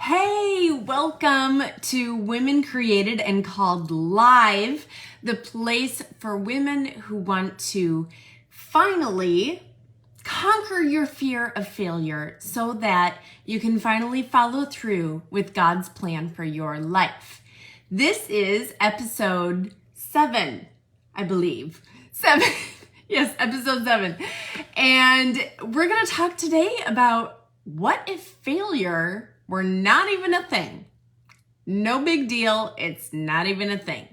Hey, welcome to Women Created and Called Live, the place for women who want to finally conquer your fear of failure so that you can finally follow through with God's plan for your life. This is episode 7, I believe. 7. Yes, episode 7. And we're going to talk today about what if failure were not even a thing. No big deal. It's not even a thing.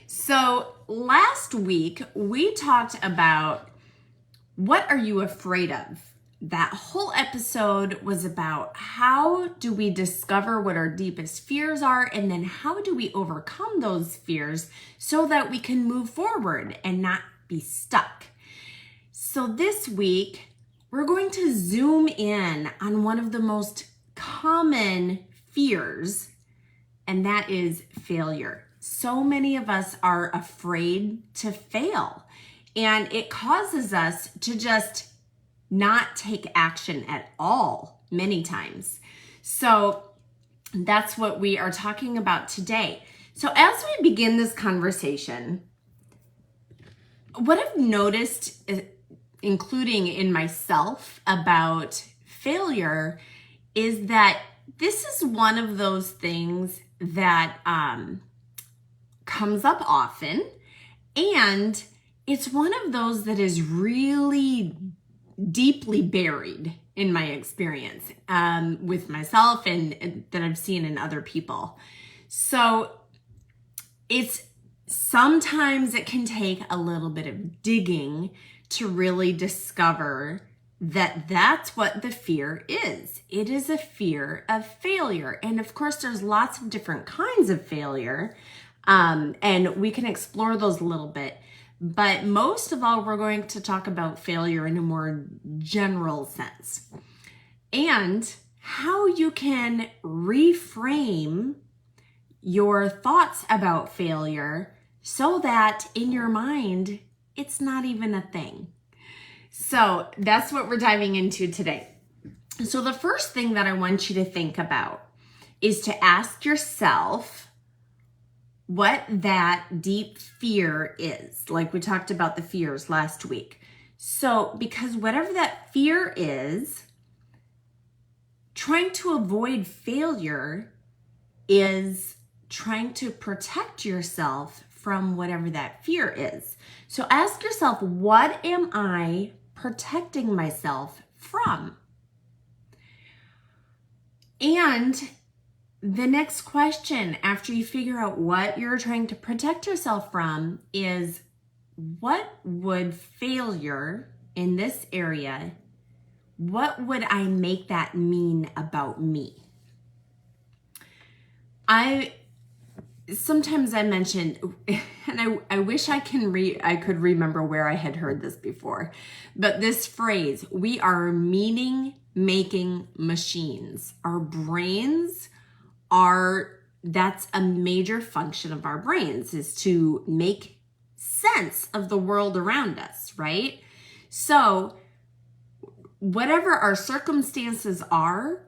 So last week we talked about what are you afraid of? That whole episode was about how do we discover what our deepest fears are, and then how do we overcome those fears so that we can move forward and not be stuck. So this week we're going to zoom in on one of the most common fears, and that is failure. So many of us are afraid to fail, and it causes us to just not take action at all many times. So that's what we are talking about today. So as we begin this conversation, what I've noticed, including in myself, about failure is that this is one of those things that comes up often, and it's one of those that is really deeply buried in my experience with myself and that I've seen in other people. So sometimes it can take a little bit of digging to really discover that that's what the fear is. It is a fear of failure. And of course, there's lots of different kinds of failure, and we can explore those a little bit. But most of all, we're going to talk about failure in a more general sense and how you can reframe your thoughts about failure so that in your mind, it's not even a thing. So that's what we're diving into today. So the first thing that I want you to think about is to ask yourself what that deep fear is. Like we talked about the fears last week. So because whatever that fear is, trying to avoid failure is trying to protect yourself from whatever that fear is. So ask yourself, what am I protecting myself from? And the next question after you figure out what you're trying to protect yourself from is, what would failure in this area, what would I make that mean about me? Sometimes I mentioned, and I wish I could remember where I had heard this before, but this phrase, we are meaning-making machines. Our brains that's a major function of our brains, is to make sense of the world around us, right? So whatever our circumstances are,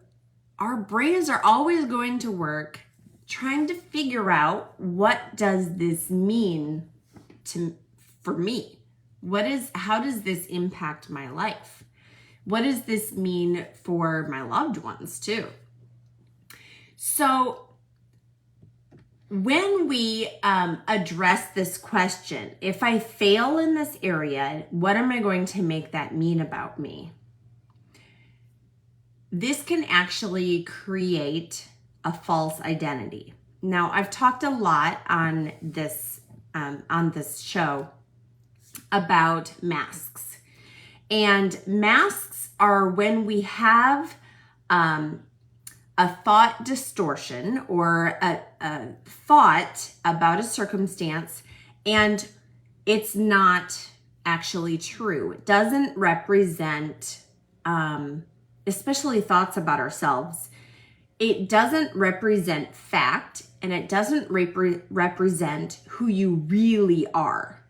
our brains are always going to work trying to figure out, what does this mean for me? How does this impact my life? What does this mean for my loved ones too? So when we address this question, if I fail in this area, what am I going to make that mean about me? This can actually create a false identity. Now, I've talked a lot on this show about masks. And masks are when we have a thought distortion or a thought about a circumstance, and it's not actually true. It doesn't represent, especially thoughts about ourselves, it doesn't represent fact, and it doesn't represent who you really are.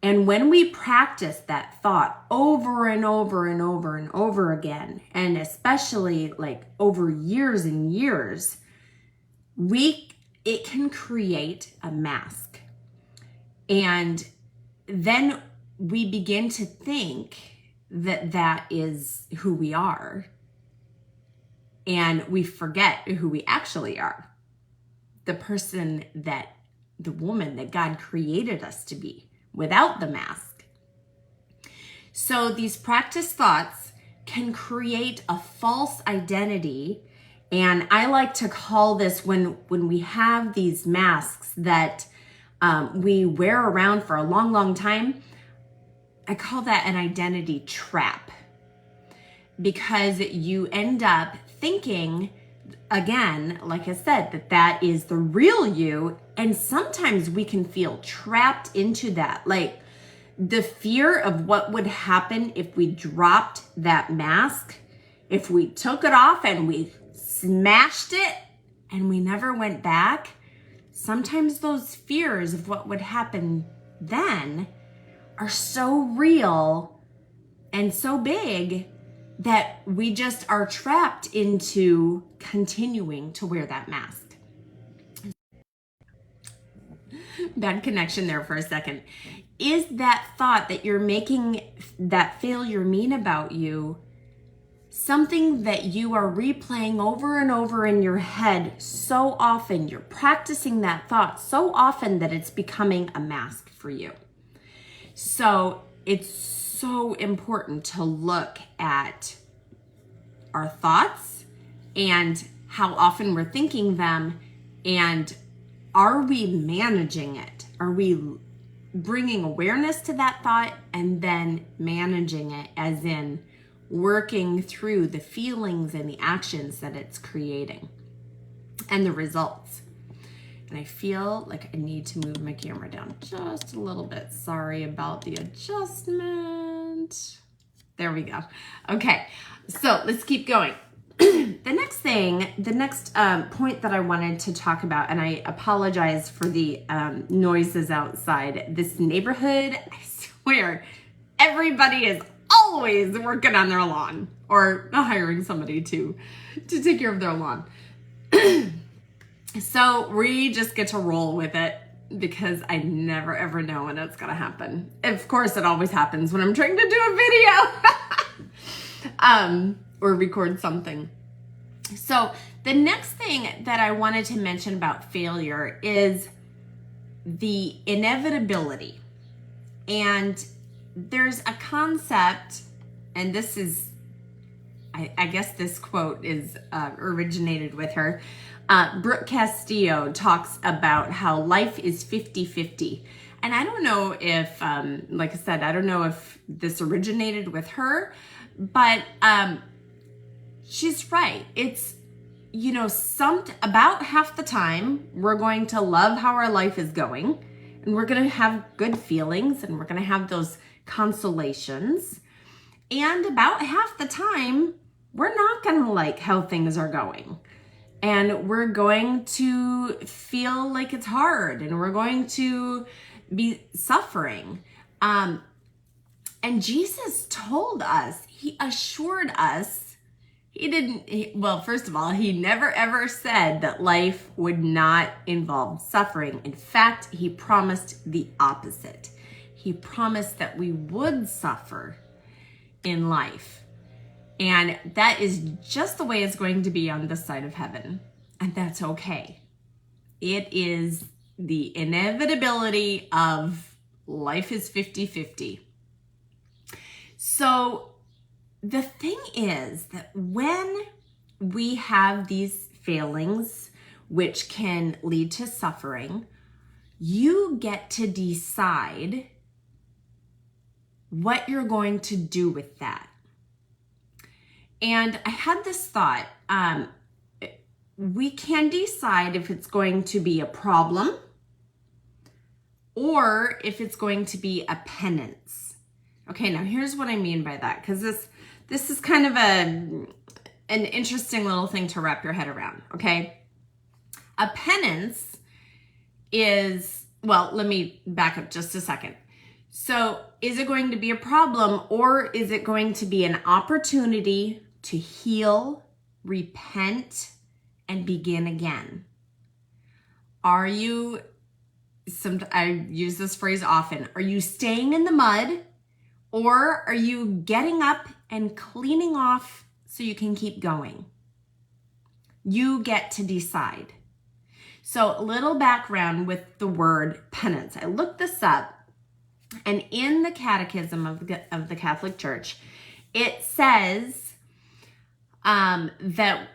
And when we practice that thought over and over and over and over again, and especially like over years and years, it can create a mask. And then we begin to think that that is who we are. And we forget who we actually are. The woman that God created us to be without the mask. So these practice thoughts can create a false identity. And I like to call this, when we have these masks that we wear around for a long, long time, I call that an identity trap. Because you end up thinking, again, like I said, that is the real you. And sometimes we can feel trapped into that. Like the fear of what would happen if we dropped that mask, if we took it off and we smashed it and we never went back. Sometimes those fears of what would happen then are so real and so big that we just are trapped into continuing to wear that mask. Bad connection there for a second. Is that thought that you're making that failure mean about you something that you are replaying over and over in your head so often? You're practicing that thought so often that it's becoming a mask for you. So it's so important to look at our thoughts and how often we're thinking them, and are we managing it? Are we bringing awareness to that thought and then managing it, as in working through the feelings and the actions that it's creating and the results? And I feel like I need to move my camera down just a little bit. Sorry about the adjustment. There we go. Okay, so let's keep going. The next point that I wanted to talk about, and I apologize for the noises outside this neighborhood. I swear, everybody is always working on their lawn or hiring somebody to take care of their lawn. So we just get to roll with it because I never ever know when it's gonna happen. Of course, it always happens when I'm trying to do a video or record something. So the next thing that I wanted to mention about failure is the inevitability. And there's a concept, and this is, I guess this quote is originated with her. Brooke Castillo talks about how life is 50-50. And I don't know if, like I said, I don't know if this originated with her, but she's right. It's, about half the time we're going to love how our life is going, and we're going to have good feelings, and we're going to have those consolations. And about half the time, we're not going to like how things are going. And we're going to feel like it's hard, and we're going to be suffering. And Jesus told us, he assured us, first of all, he never ever said that life would not involve suffering. In fact, he promised the opposite. He promised that we would suffer in life. And that is just the way it's going to be on this side of heaven. And that's okay. It is the inevitability of life is 50-50. So the thing is that when we have these failings, which can lead to suffering, you get to decide what you're going to do with that. And I had this thought, we can decide if it's going to be a problem or if it's going to be a penance. Okay, now here's what I mean by that, because this is kind of an interesting little thing to wrap your head around, okay? A penance is, well, let me back up just a second. So is it going to be a problem, or is it going to be an opportunity to heal, repent, and begin again? Are you, I use this phrase often, are you staying in the mud, or are you getting up and cleaning off so you can keep going? You get to decide. So a little background with the word penance. I looked this up, and in the Catechism of the Catholic Church, it says that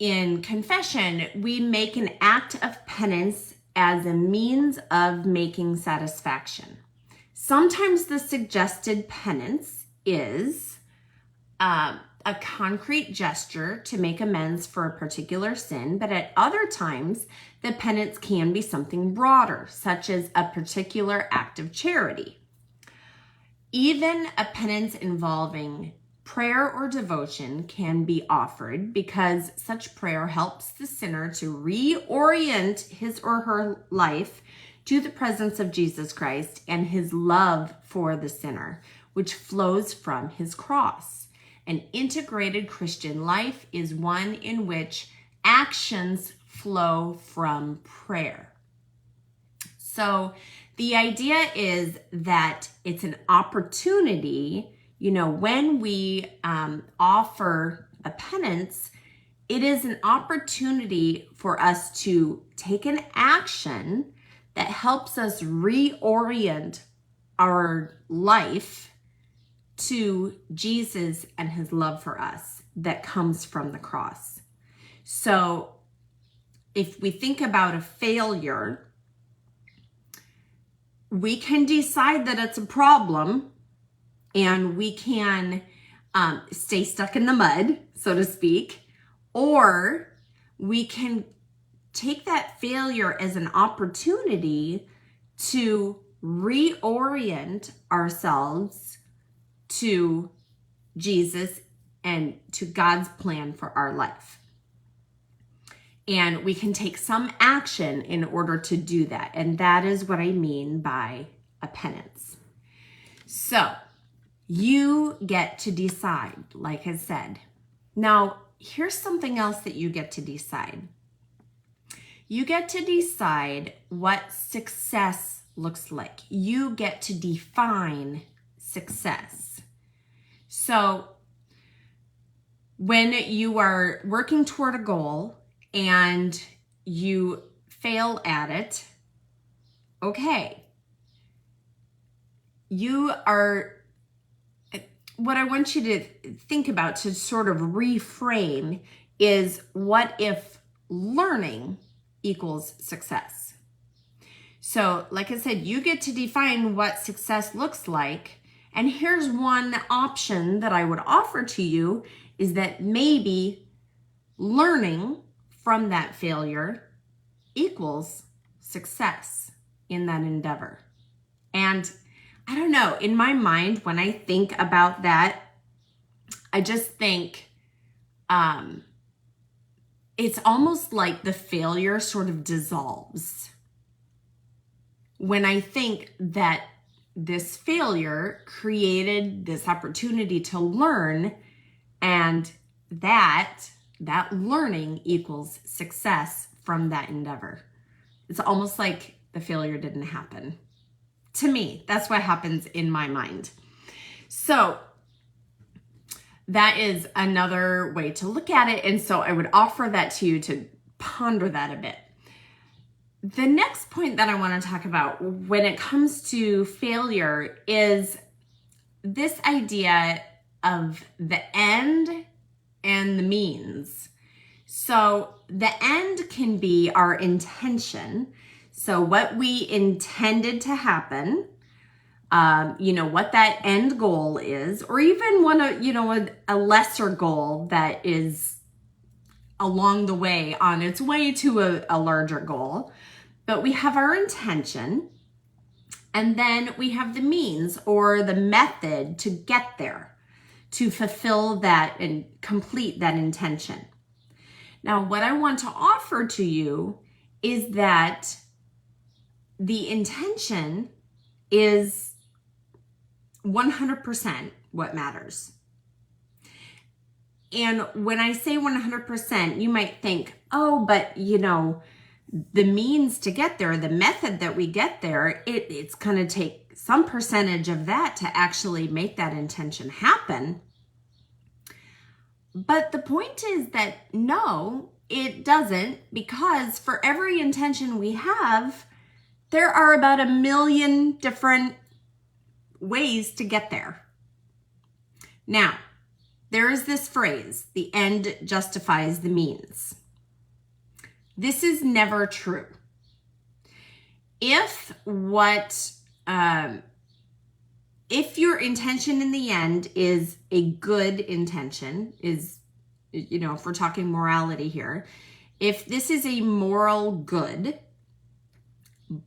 in confession, we make an act of penance as a means of making satisfaction. Sometimes the suggested penance is a concrete gesture to make amends for a particular sin, but at other times, the penance can be something broader, such as a particular act of charity. Even a penance involving prayer or devotion can be offered because such prayer helps the sinner to reorient his or her life to the presence of Jesus Christ and his love for the sinner, which flows from his cross. An integrated Christian life is one in which actions flow from prayer. So the idea is that it's an opportunity, when we offer a penance, it is an opportunity for us to take an action that helps us reorient our life to Jesus and his love for us that comes from the cross. So if we think about a failure, we can decide that it's a problem, and we can stay stuck in the mud, so to speak, or we can take that failure as an opportunity to reorient ourselves to Jesus and to God's plan for our life. And we can take some action in order to do that. And that is what I mean by a penance. So you get to decide, like I said. Now, here's something else that you get to decide. You get to decide what success looks like. You get to define success. So when you are working toward a goal and you fail at it, okay. What I want you to think about, to sort of reframe, is what if learning equals success? So, like I said, you get to define what success looks like. And here's one option that I would offer to you, is that maybe learning from that failure equals success in that endeavor. And I don't know, in my mind, when I think about that, I just think it's almost like the failure sort of dissolves. When I think that this failure created this opportunity to learn, and that learning equals success from that endeavor. It's almost like the failure didn't happen. To me, that's what happens in my mind. So that is another way to look at it. And so I would offer that to you to ponder that a bit. The next point that I want to talk about when it comes to failure is this idea of the end and the means. So the end can be our intention. So what we intended to happen, what that end goal is, or even a lesser goal that is along the way, on its way to a larger goal. But we have our intention, and then we have the means or the method to get there, to fulfill that and complete that intention. Now, what I want to offer to you is that the intention is 100% what matters. And when I say 100%, you might think, oh, but the means to get there, the method that we get there, it's going to take some percentage of that to actually make that intention happen. But the point is that no, it doesn't, because for every intention we have, there are about 1 million different ways to get there. Now, there is this phrase, the end justifies the means. This is never true. If your intention in the end is a good intention, if we're talking morality here, if this is a moral good,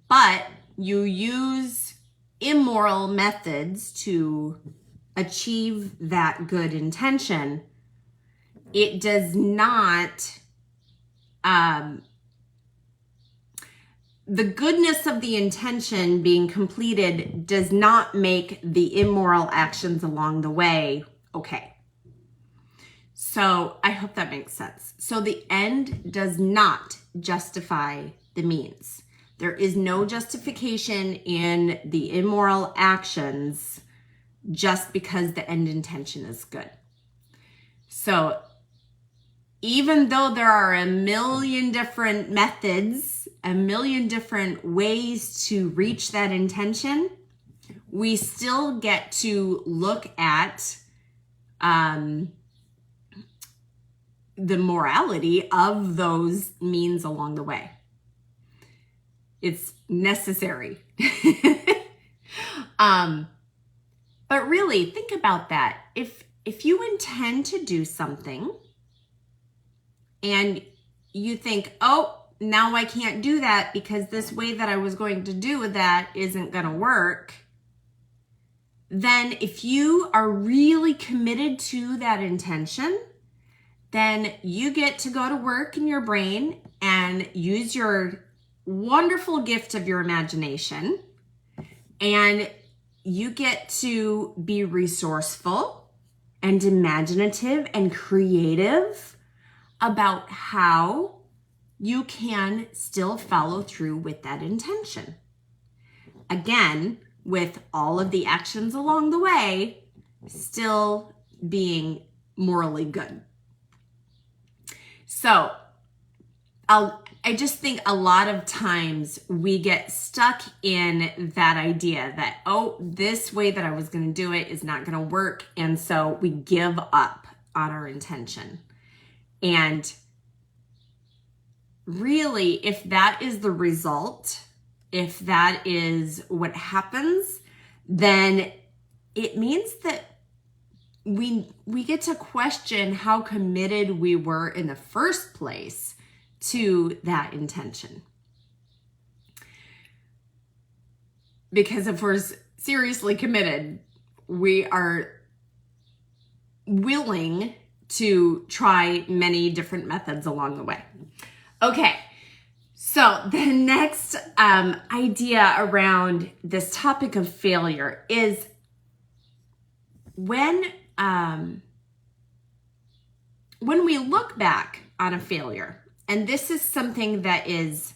but you use immoral methods to achieve that good intention, it does not, the goodness of the intention being completed does not make the immoral actions along the way okay. So I hope that makes sense. So the end does not justify the means. There is no justification in the immoral actions just because the end intention is good. So even though there are 1 million different methods, 1 million different ways to reach that intention, we still get to look at the morality of those means along the way. It's necessary. But really, think about that. If you intend to do something and you think, oh, now I can't do that because this way that I was going to do that isn't going to work, then if you are really committed to that intention, then you get to go to work in your brain and use your wonderful gift of your imagination, and you get to be resourceful and imaginative and creative about how you can still follow through with that intention. Again, with all of the actions along the way still being morally good. So I just think a lot of times we get stuck in that idea that, oh, this way that I was going to do it is not going to work. And so we give up on our intention. And really, if that is the result, if that is what happens, then it means that we get to question how committed we were in the first place to that intention. Because if we're seriously committed, we are willing to try many different methods along the way. Okay, so the next idea around this topic of failure is when we look back on a failure, and this is something that is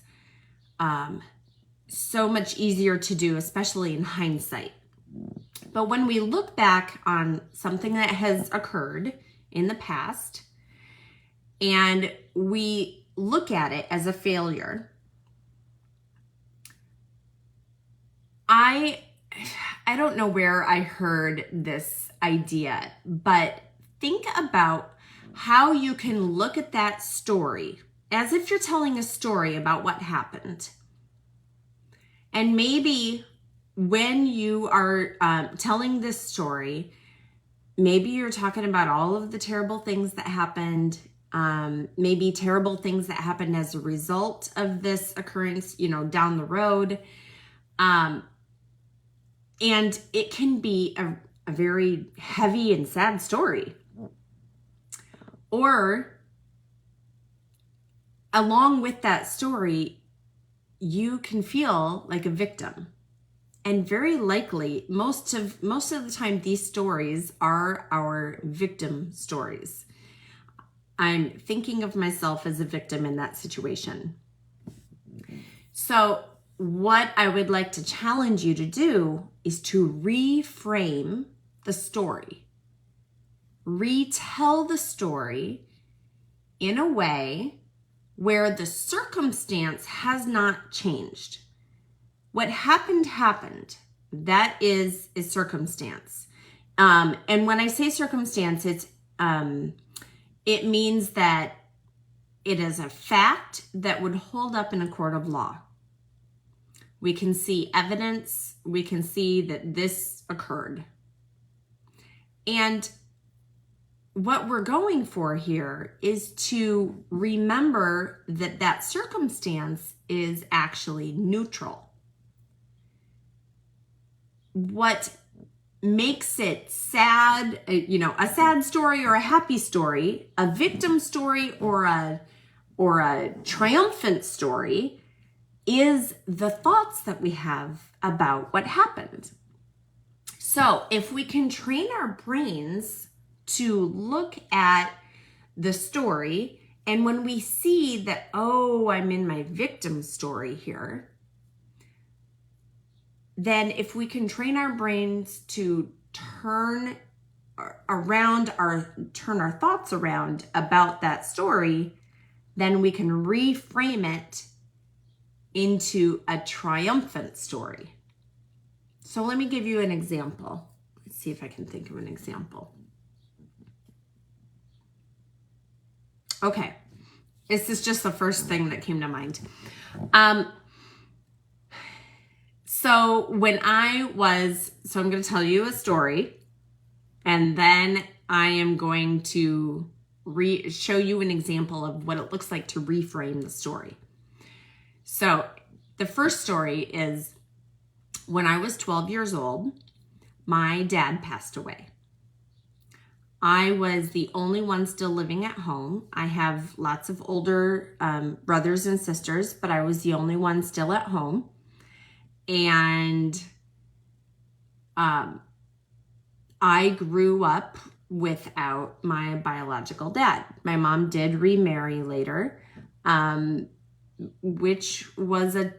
so much easier to do, especially in hindsight. But when we look back on something that has occurred in the past, and we look at it as a failure, I don't know where I heard this idea, but think about how you can look at that story as if you're telling a story about what happened. And maybe when you are telling this story, maybe you're talking about all of the terrible things that happened, maybe terrible things that happened as a result of this occurrence, down the road. And it can be a very heavy and sad story. Or along with that story, you can feel like a victim. And very likely, most of the time, these stories are our victim stories. I'm thinking of myself as a victim in that situation. So what I would like to challenge you to do is to reframe the story. Retell the story in a way where the circumstance has not changed. What happened, happened. That is a circumstance. And when I say circumstance, it means that it is a fact that would hold up in a court of law. We can see evidence. We can see that this occurred. And what we're going for here is to remember that that circumstance is actually neutral. What makes it sad, a sad story or a happy story, a victim story or a triumphant story, is the thoughts that we have about what happened. So if we can train our brains to look at the story, and when we see that, oh, I'm in my victim story here, then if we can train our brains to turn our thoughts around about that story, then we can reframe it into a triumphant story. So let me give you an example. Let's see if I can think of an example. Okay, this is just the first thing that came to mind. So I'm going to tell you a story, and then I am going to show you an example of what it looks like to reframe the story. So the first story is when I was 12 years old, my dad passed away. I was the only one still living at home. I have lots of older brothers and sisters, but I was the only one still at home. And I grew up without my biological dad. My mom did remarry later, which was a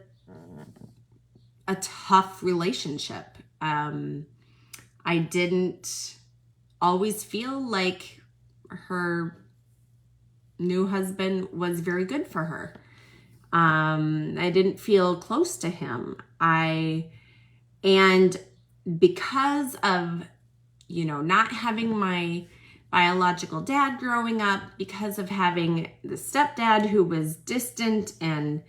tough relationship. I didn't always feel like her new husband was very good for her. I didn't feel close to him. And because of, not having my biological dad growing up, because of having the stepdad who was distant, and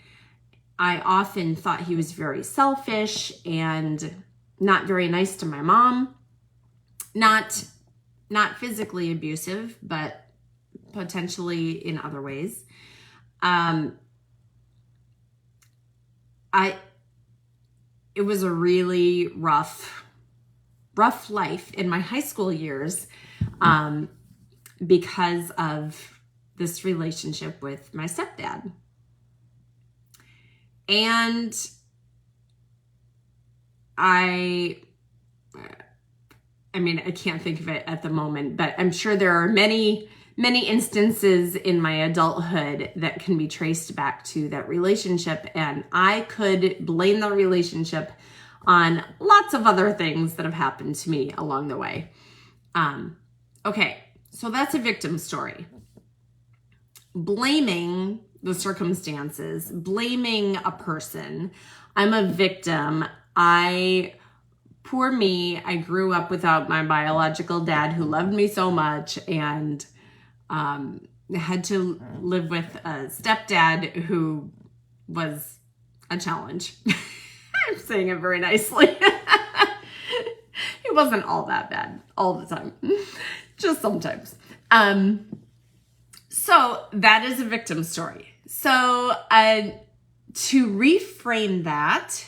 I often thought he was very selfish and not very nice to my mom, not physically abusive, but potentially in other ways. It was a really rough life in my high school years, because of this relationship with my stepdad. And I can't think of it at the moment, but I'm sure there are many instances in my adulthood that can be traced back to that relationship. And I could blame the relationship on lots of other things that have happened to me along the way. Okay, so that's a victim story. Blaming the circumstances, blaming a person. I'm a victim. Poor me, I grew up without my biological dad who loved me so much, and had to live with a stepdad who was a challenge. I'm saying it very nicely. It wasn't all that bad all the time, just sometimes. So that is a victim story. So to reframe that,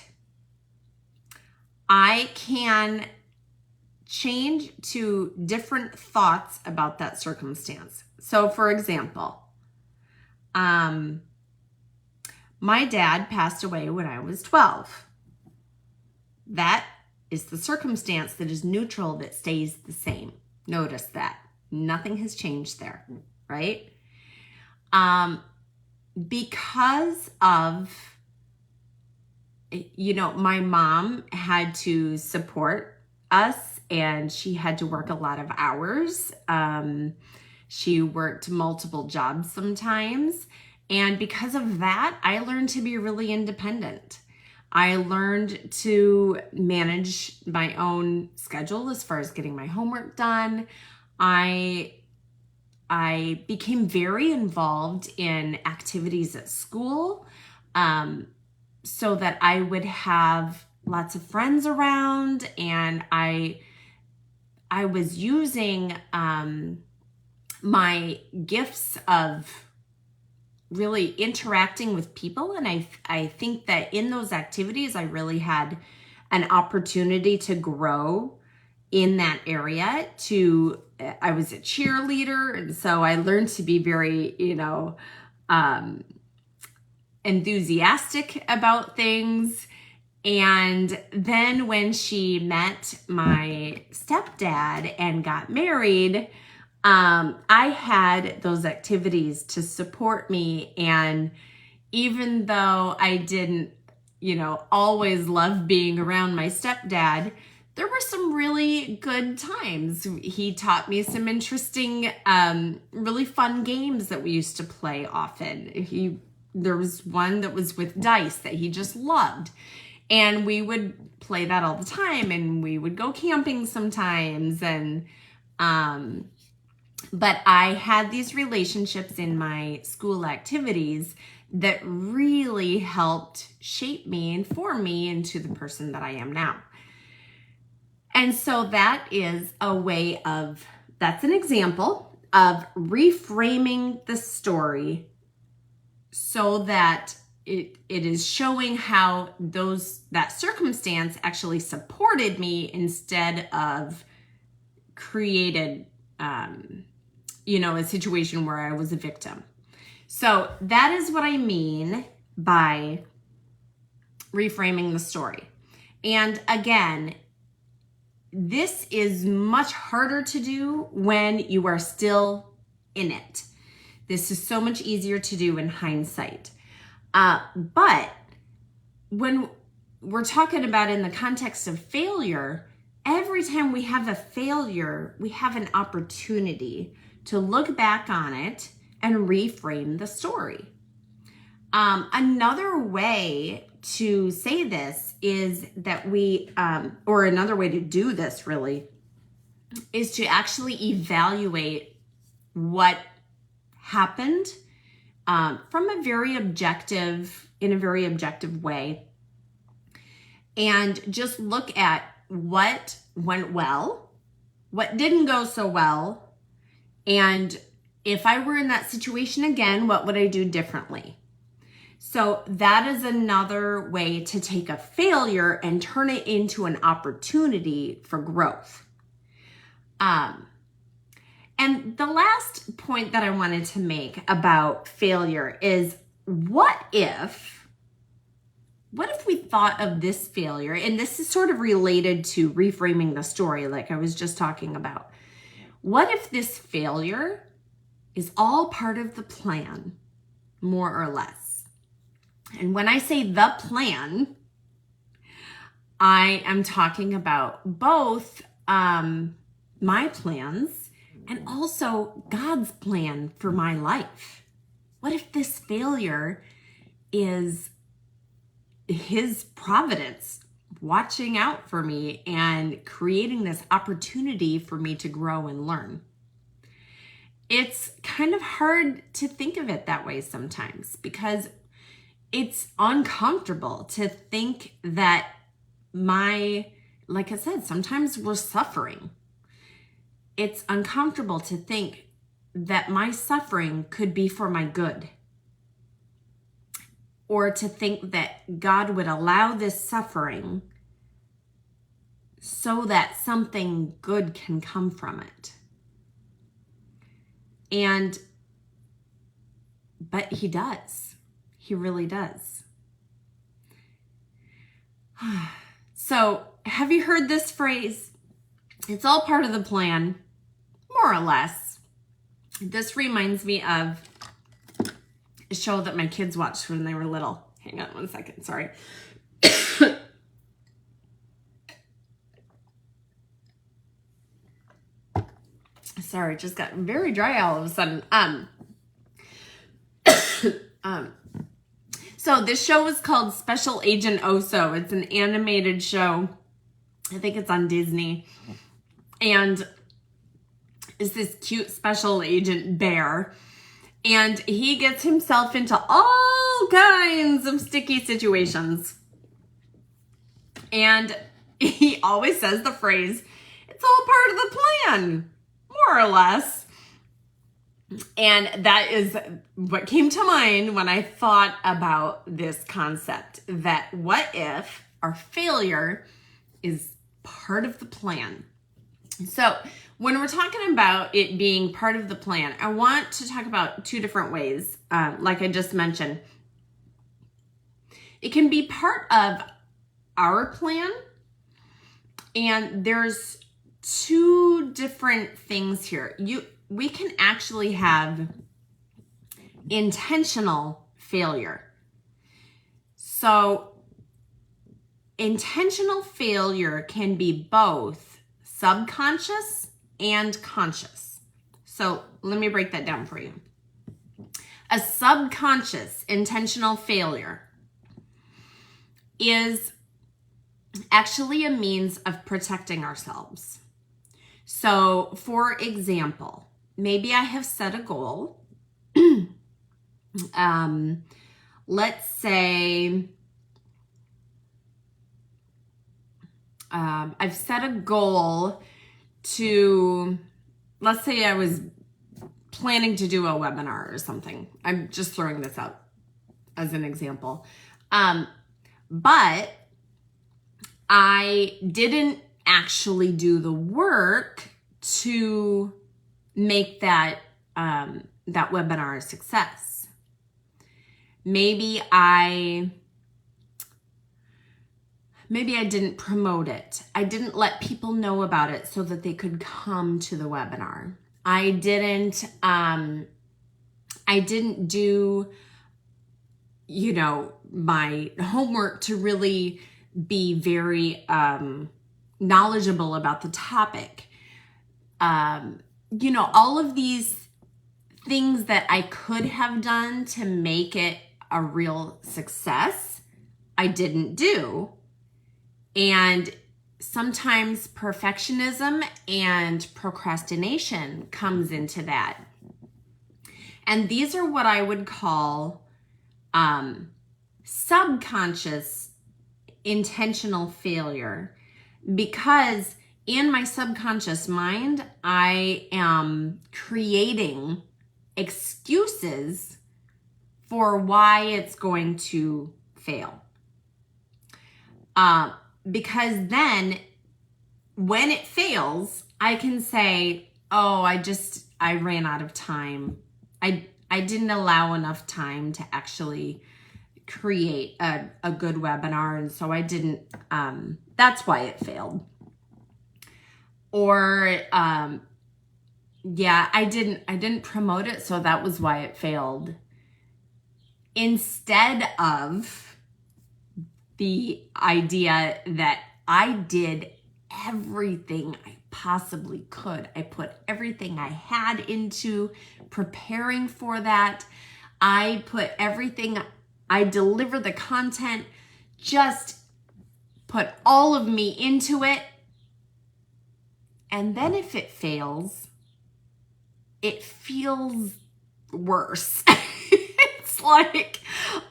I can change to different thoughts about that circumstance. So for example, my dad passed away when I was 12. That is the circumstance that is neutral, that stays the same. Notice that. Nothing has changed there, right? Because of, my mom had to support us, and she had to work a lot of hours. She worked multiple jobs sometimes. And because of that, I learned to be really independent. I learned to manage my own schedule as far as getting my homework done. I became very involved in activities at school, so that I would have lots of friends around, and I was using my gifts of really interacting with people. And I think that in those activities, I really had an opportunity to grow in that area. I was a cheerleader, and so I learned to be very, enthusiastic about things. And then when she met my stepdad and got married, I had those activities to support me. And even though I didn't, always love being around my stepdad, there were some really good times. He taught me some interesting, really fun games that we used to play often. There was one that was with dice that he just loved. And we would play that all the time, and we would go camping sometimes. But I had these relationships in my school activities that really helped shape me and form me into the person that I am now. And so that's an example of reframing the story so that it is showing how that circumstance actually supported me instead of created, a situation where I was a victim. So that is what I mean by reframing the story. And again, this is much harder to do when you are still in it. This is so much easier to do in hindsight. But when we're talking about in the context of failure, every time we have a failure, we have an opportunity to look back on it and reframe the story. Another way to say this is that or another way to do this really, is to actually evaluate what happened in a very objective way, and just look at what went well, what didn't go so well, and if I were in that situation again, what would I do differently? So that is another way to take a failure and turn it into an opportunity for growth. And the last point that I wanted to make about failure is, what if we thought of this failure, and this is sort of related to reframing the story like I was just talking about. What if this failure is all part of the plan, more or less? And when I say the plan, I am talking about both my plans and also God's plan for my life. What if this failure is His providence watching out for me and creating this opportunity for me to grow and learn? It's kind of hard to think of it that way sometimes, because it's uncomfortable to think that like I said, sometimes we're suffering. It's uncomfortable to think that my suffering could be for my good, or to think that God would allow this suffering so that something good can come from it. But He does. He really does. So, have you heard this phrase? It's all part of the plan, more or less. This reminds me of a show that my kids watched when they were little. Hang on one second, sorry. Sorry, just got very dry all of a sudden. So this show is called Special Agent Oso. It's an animated show. I think it's on Disney. And it's this cute special agent bear. And he gets himself into all kinds of sticky situations. And he always says the phrase, it's all part of the plan, more or less. And that is what came to mind when I thought about this concept, that what if our failure is part of the plan? So when we're talking about it being part of the plan, I want to talk about two different ways. Like I just mentioned, it can be part of our plan, and there's two different things here. We can actually have intentional failure. So intentional failure can be both subconscious and conscious. So let me break that down for you. A subconscious intentional failure is actually a means of protecting ourselves. So, for example, maybe I have set a goal. Let's say I've set a goal to, let's say I was planning to do a webinar or something. I'm just throwing this out as an example. But I didn't actually do the work to make that that webinar a success. Maybe I didn't promote it. I didn't let people know about it so that they could come to the webinar. I didn't do, my homework to really be very knowledgeable about the topic. All of these things that I could have done to make it a real success, I didn't do. And sometimes perfectionism and procrastination comes into that. And these are what I would call subconscious intentional failure, because in my subconscious mind, I am creating excuses for why it's going to fail. Because then when it fails, I can say, oh, I ran out of time. I didn't allow enough time to actually create a good webinar, and so I didn't, that's why it failed. Or, I didn't promote it, so that was why it failed. Instead of the idea that I did everything I possibly could. I put everything I had into preparing for that. I deliver the content, just put all of me into it. And then if it fails, it feels worse. It's like,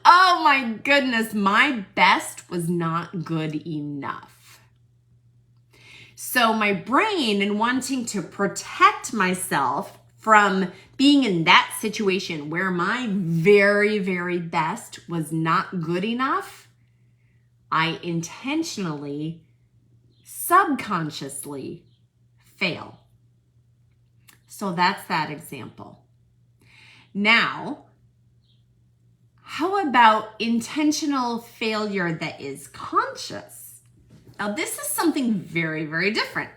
oh my goodness, my best was not good enough. So my brain, in wanting to protect myself from being in that situation where my very, very best was not good enough, I intentionally, subconsciously fail. So that's that example. Now, how about intentional failure that is conscious? Now, this is something very, very different.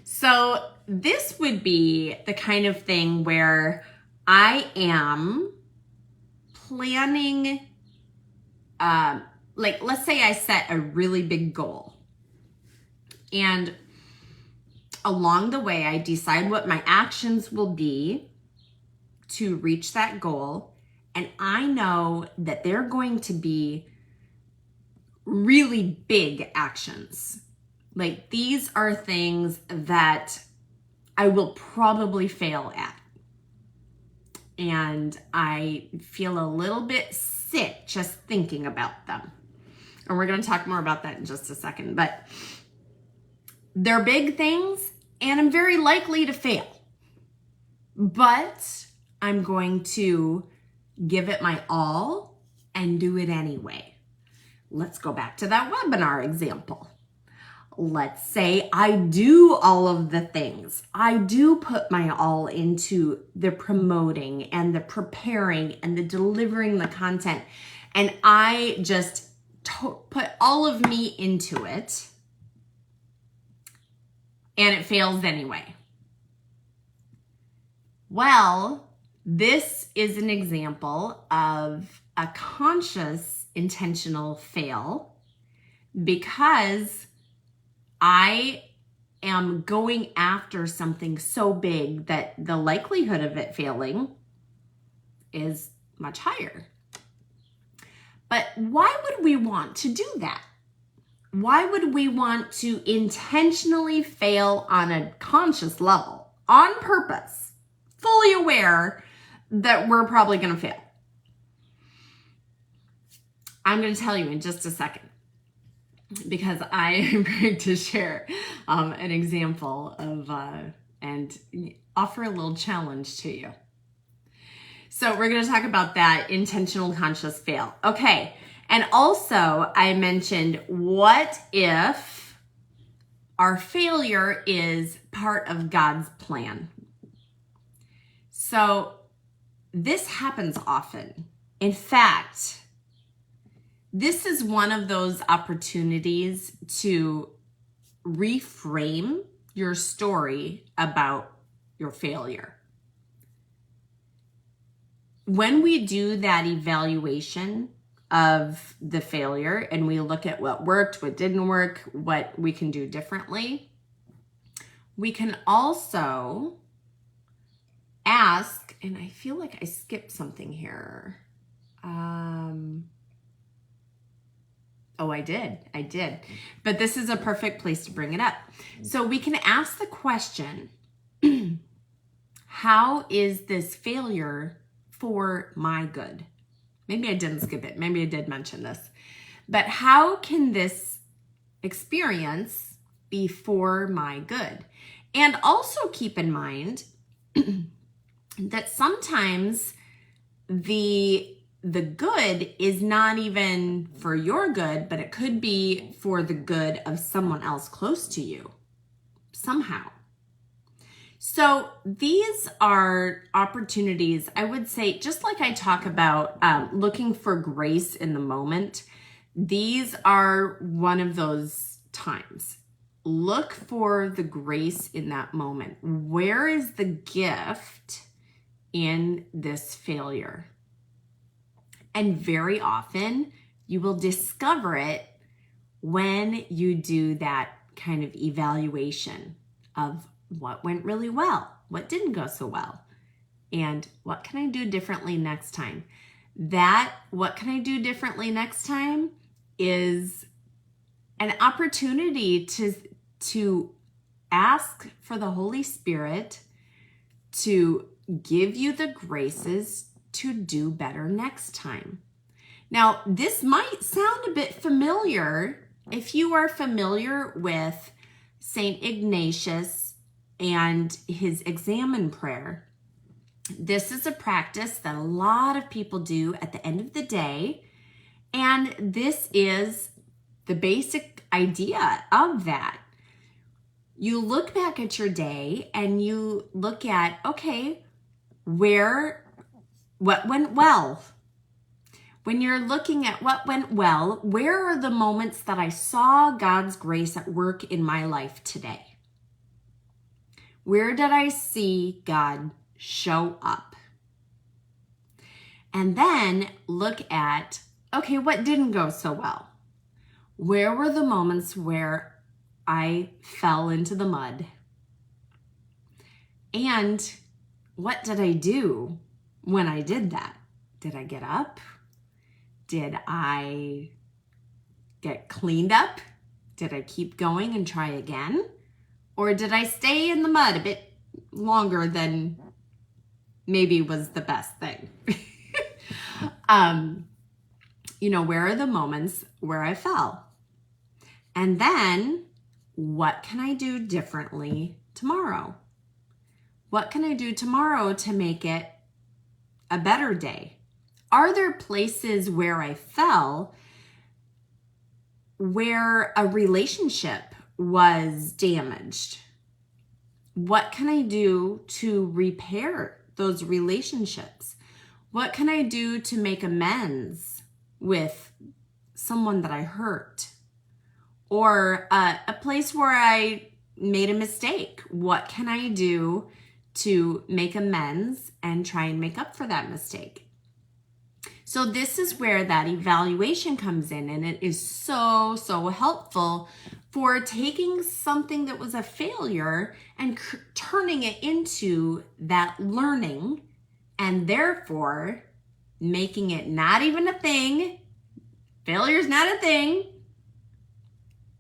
So this would be the kind of thing where I am planning, like let's say I set a really big goal, and along the way I decide what my actions will be to reach that goal, and I know that they're going to be really big actions. Like these are things that I will probably fail at. And I feel a little bit sick just thinking about them. And we're going to talk more about that in just a second. But they're big things and I'm very likely to fail. But I'm going to give it my all and do it anyway. Let's go back to that webinar example. Let's say I do all of the things. I do put my all into the promoting and the preparing and the delivering the content. And I just put all of me into it. And it fails anyway. Well, this is an example of a conscious, intentional fail because I am going after something so big that the likelihood of it failing is much higher. But why would we want to do that? Why would we want to intentionally fail on a conscious level, on purpose, fully aware that we're probably going to fail? I'm going to tell you in just a second, because I am going to share an example of and offer a little challenge to you. So we're going to talk about that intentional conscious fail. Okay. And also I mentioned, what if our failure is part of God's plan? So this happens often. In fact, this is one of those opportunities to reframe your story about your failure. When we do that evaluation of the failure and we look at what worked, what didn't work, what we can do differently, we can also ask, and I feel like I skipped something here. Oh, I did. But this is a perfect place to bring it up. So we can ask the question, how is this failure for my good? Maybe I didn't skip it. Maybe I did mention this. But how can this experience be for my good? And also keep in mind that sometimes the good is not even for your good, but it could be for the good of someone else close to you somehow. So these are opportunities, I would say, just like I talk about looking for grace in the moment, these are one of those times. Look for the grace in that moment. Where is the gift in this failure? And very often you will discover it when you do that kind of evaluation of what went really well, what didn't go so well, and what can I do differently next time? That what can I do differently next time is an opportunity to ask for the Holy Spirit to give you the graces to do better next time. Now, this might sound a bit familiar if you are familiar with St. Ignatius and his examen prayer. This is a practice that a lot of people do at the end of the day, and this is the basic idea of that. You look back at your day and you look at, okay, what went well? when you're looking at what went well, where are the moments that I saw God's grace at work in my life today? Where did I see God show up? And then look at, okay, what didn't go so well? Where were the moments where I fell into the mud? And what did I do when I did that? Did I get up? Did I get cleaned up? Did I keep going and try again? Or did I stay in the mud a bit longer than maybe was the best thing? Where are the moments where I fell? And then what can I do differently tomorrow? What can I do tomorrow to make it a better day? Are there places where I fell where a relationship was damaged? What can I do to repair those relationships? What can I do to make amends with someone that I hurt? Or a place where I made a mistake. What can I do to make amends and try and make up for that mistake? So this is where that evaluation comes in, and it is so, so helpful for taking something that was a failure and turning it into that learning, and therefore making it not even a thing. Failure's not a thing,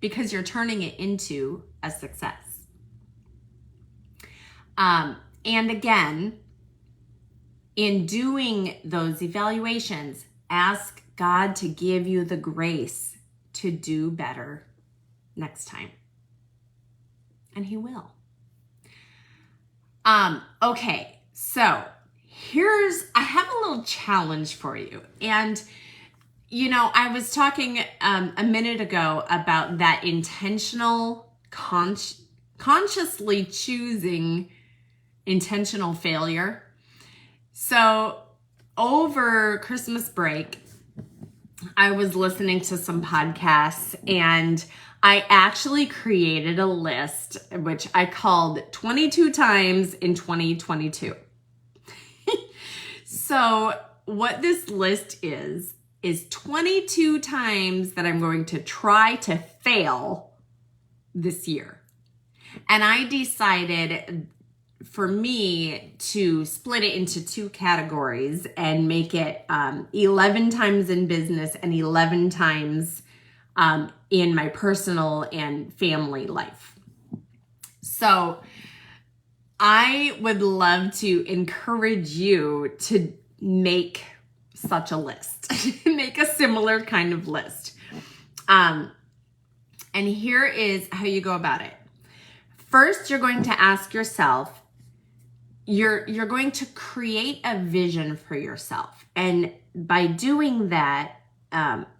because you're turning it into a success. And again, in doing those evaluations, ask God to give you the grace to do better next time. And He will. Okay, so I have a little challenge for you. And I was talking a minute ago about that intentional, consciously choosing intentional failure. So over Christmas break, I was listening to some podcasts, and I actually created a list, which I called 22 times in 2022. So what this list is 22 times that I'm going to try to fail this year. And I decided for me to split it into two categories and make it 11 times in business and 11 times in my personal and family life. So I would love to encourage you to make such a list, make a similar kind of list. And here is how you go about it. First, you're going to ask yourself, you're going to create a vision for yourself. And by doing that,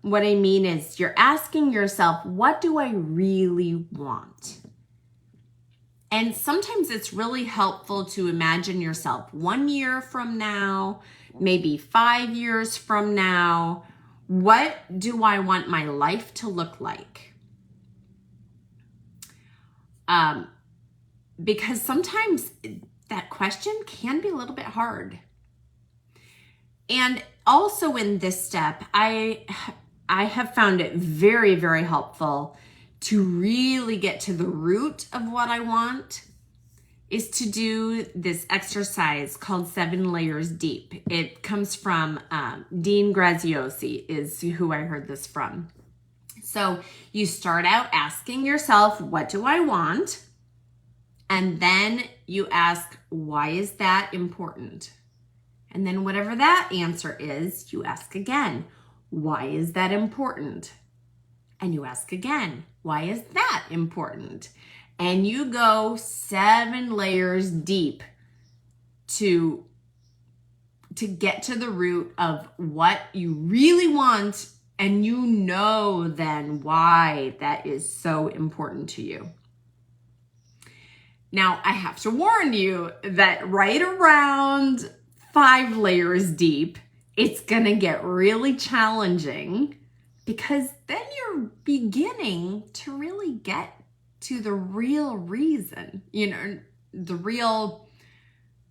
what I mean is you're asking yourself, what do I really want? And sometimes it's really helpful to imagine yourself 1 year from now, maybe 5 years from now. What do I want my life to look like? Because sometimes that question can be a little bit hard. And also in this step, I have found it very, very helpful to really get to the root of what I want, is to do this exercise called 7 Layers Deep. It comes from Dean Graziosi is who I heard this from. So you start out asking yourself, what do I want? And then you ask, why is that important? And then whatever that answer is, you ask again, why is that important? And you ask again, why is that important? And you go 7 layers deep to get to the root of what you really want, and you know then why that is so important to you. Now, I have to warn you that right around 5 layers deep It's going to get really challenging, because then you're beginning to really get to the real reason, the real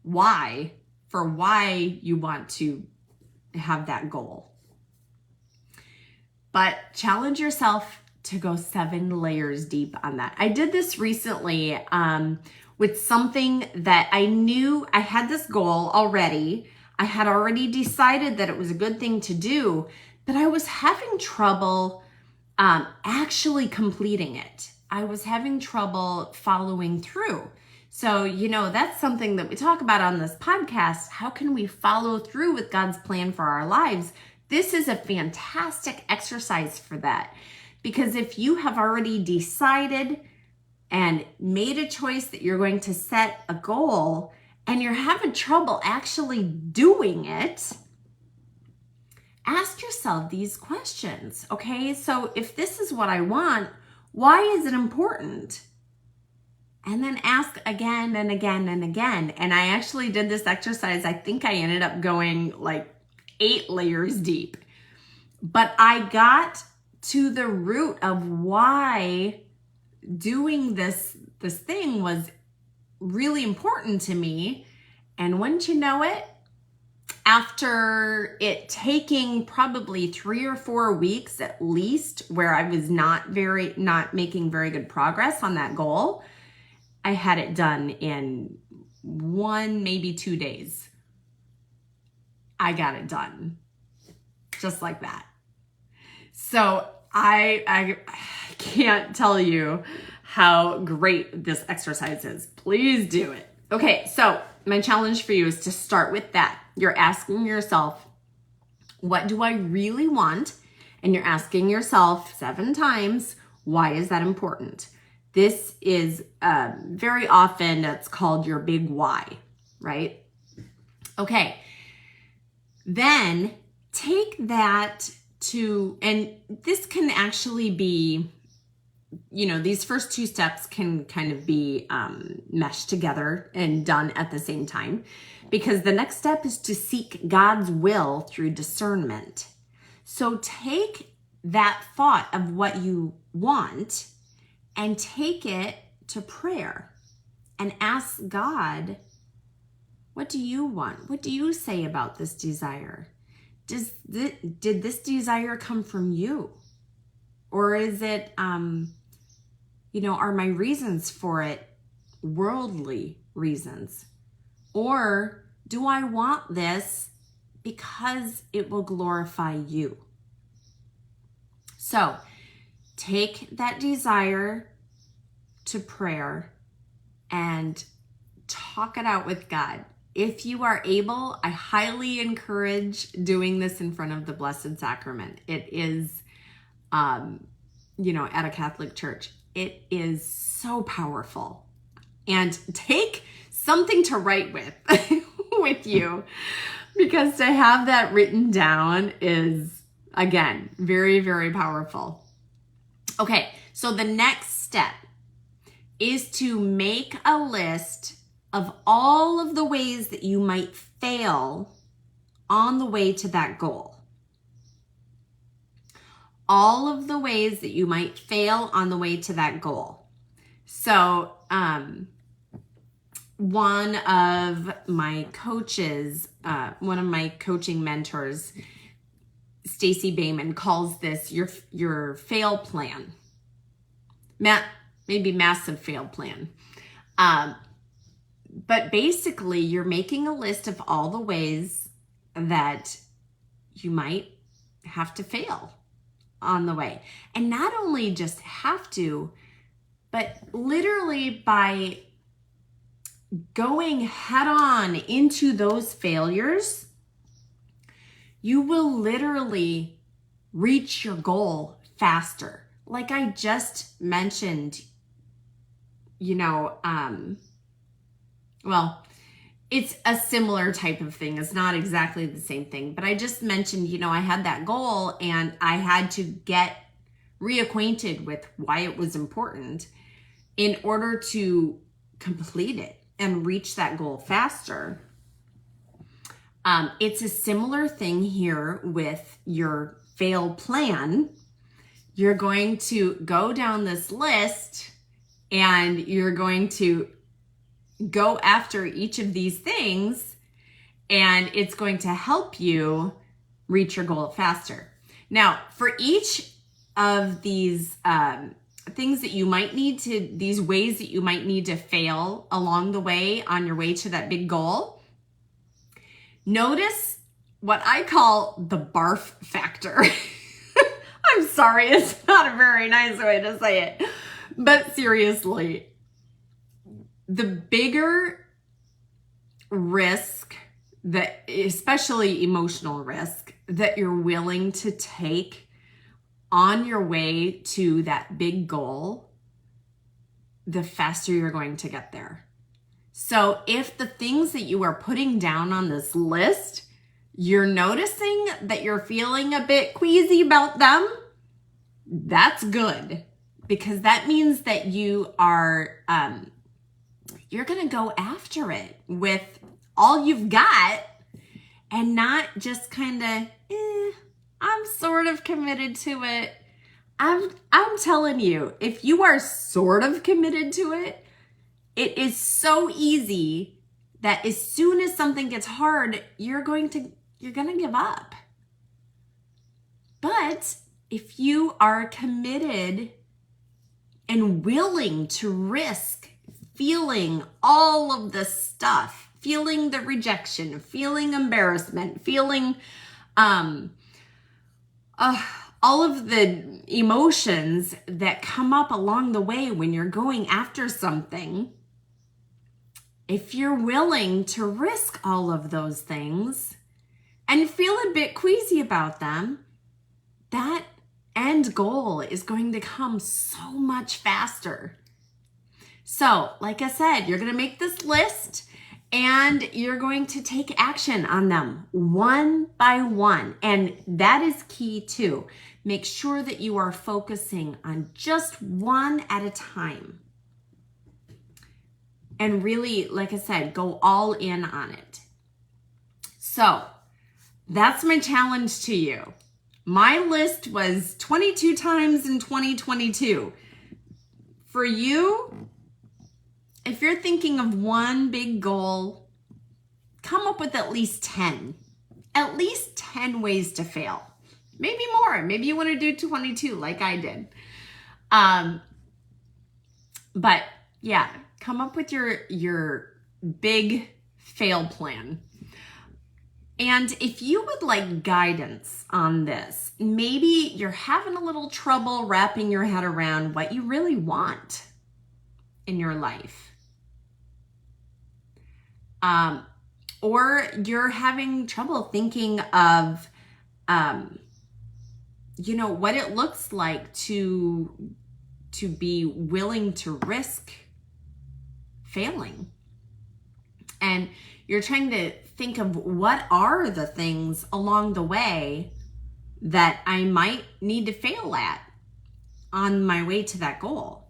why you want to have that goal. But challenge yourself to go 7 layers deep on that. I did this recently with something that I knew I had this goal already. I had already decided that it was a good thing to do, but I was having trouble actually completing it. I was having trouble following through. So, that's something that we talk about on this podcast. How can we follow through with God's plan for our lives? This is a fantastic exercise for that. Because if you have already decided and made a choice that you're going to set a goal and you're having trouble actually doing it, ask yourself these questions, okay? So if this is what I want, why is it important? And then ask again and again and again. And I actually did this exercise. I think I ended up going like 8 layers deep. But I got to the root of why doing this thing was really important to me. And wouldn't you know it, after it taking probably 3 or 4 weeks at least, where I was not making very good progress on that goal, I had it done in 1, maybe 2 days. I got it done just like that. So I can't tell you how great this exercise is. Please do it. Okay, so my challenge for you is to start with that. You're asking yourself, what do I really want? And you're asking yourself 7 times, why is that important? This is very often, it's called your big why, right? Okay, then take that to, and this can actually be, these first 2 steps can kind of be meshed together and done at the same time, because the next step is to seek God's will through discernment. So take that thought of what you want and take it to prayer and ask God, what do you want? What do you say about this desire? Did this desire come from you? Or is it, are my reasons for it worldly reasons? Or do I want this because it will glorify you? So take that desire to prayer and talk it out with God. If you are able, I highly encourage doing this in front of the Blessed Sacrament. It is, at a Catholic church. It is so powerful. And take something to write with, with you, because to have that written down is, again, very, very powerful. Okay, so the next step is to make a list of all of the ways that you might fail on the way to that goal. All of the ways that you might fail on the way to that goal. So, one of my coaches, one of my coaching mentors, Stacy Bayman, calls this your fail plan. Maybe massive fail plan. But basically, you're making a list of all the ways that you might have to fail on the way. And not only just have to, but literally by going head on into those failures, you will literally reach your goal faster. Like I just mentioned, well, it's a similar type of thing. It's not exactly the same thing, but I just mentioned, I had that goal and I had to get reacquainted with why it was important in order to complete it and reach that goal faster. It's a similar thing here with your fail plan. You're going to go down this list and you're going to go after each of these things, and it's going to help you reach your goal faster. Now, for each of these things that you might need to, these ways that you might need to fail along the way on your way to that big goal, notice what I call the barf factor. I'm sorry, it's not a very nice way to say it, but seriously, the bigger risk, that especially emotional risk, that you're willing to take on your way to that big goal, the faster you're going to get there. So if the things that you are putting down on this list, you're noticing that you're feeling a bit queasy about them, that's good, because that means that you are, you're going to go after it with all you've got and not just kind of, I'm sort of committed to it. I'm telling you, if you are sort of committed to it, it is so easy that as soon as something gets hard, you're going to give up. But if you are committed and willing to risk feeling all of the stuff, feeling the rejection, feeling embarrassment, feeling all of the emotions that come up along the way when you're going after something, if you're willing to risk all of those things and feel a bit queasy about them, that end goal is going to come so much faster. So, like I said, you're going to make this list and you're going to take action on them one by one. And that is key too. Make sure that you are focusing on just one at a time. And really, like I said, go all in on it. So that's my challenge to you. My list was 22 times in 2022. For you, if you're thinking of one big goal, come up with at least 10. At least 10 ways to fail. Maybe more. Maybe you want to do 22 like I did. But yeah, come up with your big fail plan. And if you would like guidance on this, maybe you're having a little trouble wrapping your head around what you really want in your life. Or you're having trouble thinking of, what it looks like to be willing to risk failing. And you're trying to think of what are the things along the way that I might need to fail at on my way to that goal.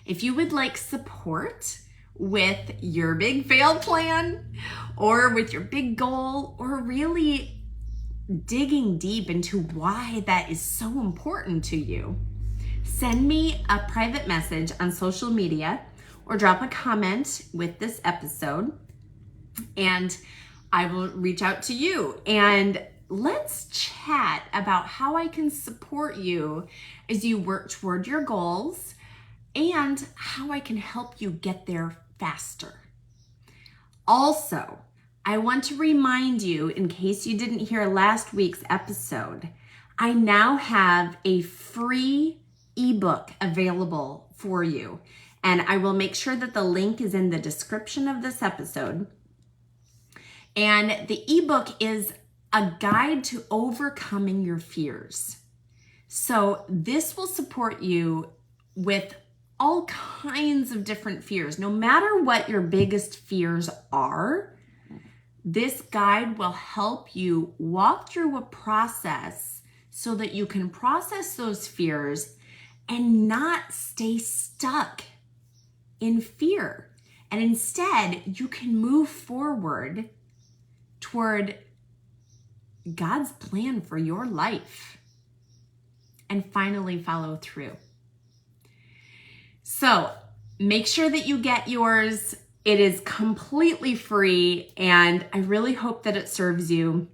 If you would like support with your big fail plan or with your big goal, or really digging deep into why that is so important to you, send me a private message on social media or drop a comment with this episode and I will reach out to you and let's chat about how I can support you as you work toward your goals and how I can help you get there faster. Also, I want to remind you, in case you didn't hear last week's episode, I now have a free ebook available for you. And I will make sure that the link is in the description of this episode. And the ebook is a guide to overcoming your fears. So this will support you with all kinds of different fears. No matter what your biggest fears are, this guide will help you walk through a process so that you can process those fears and not stay stuck in fear. And instead, you can move forward toward God's plan for your life and finally follow through. So make sure that you get yours. It is completely free, and I really hope that it serves you.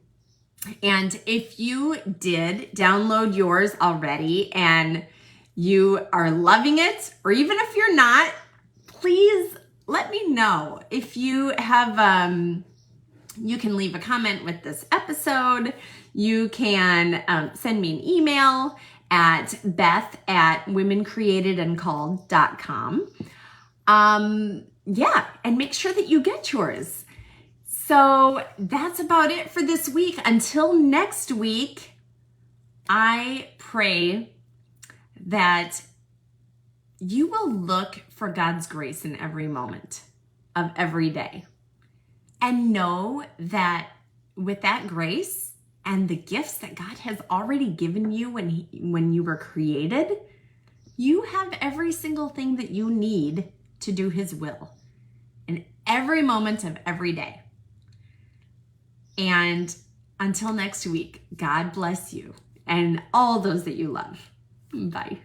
And if you did download yours already and you are loving it, or even if you're not, please let me know. If you have, you can leave a comment with this episode. You can send me an email at beth@womencreatedandcalled.com. Yeah, and make sure that you get yours. So that's about it for this week. Until next week, I pray that you will look for God's grace in every moment of every day. And know that with that grace and the gifts that God has already given you when you were created, you have every single thing that you need to do His will in every moment of every day. And until next week, God bless you and all those that you love. Bye.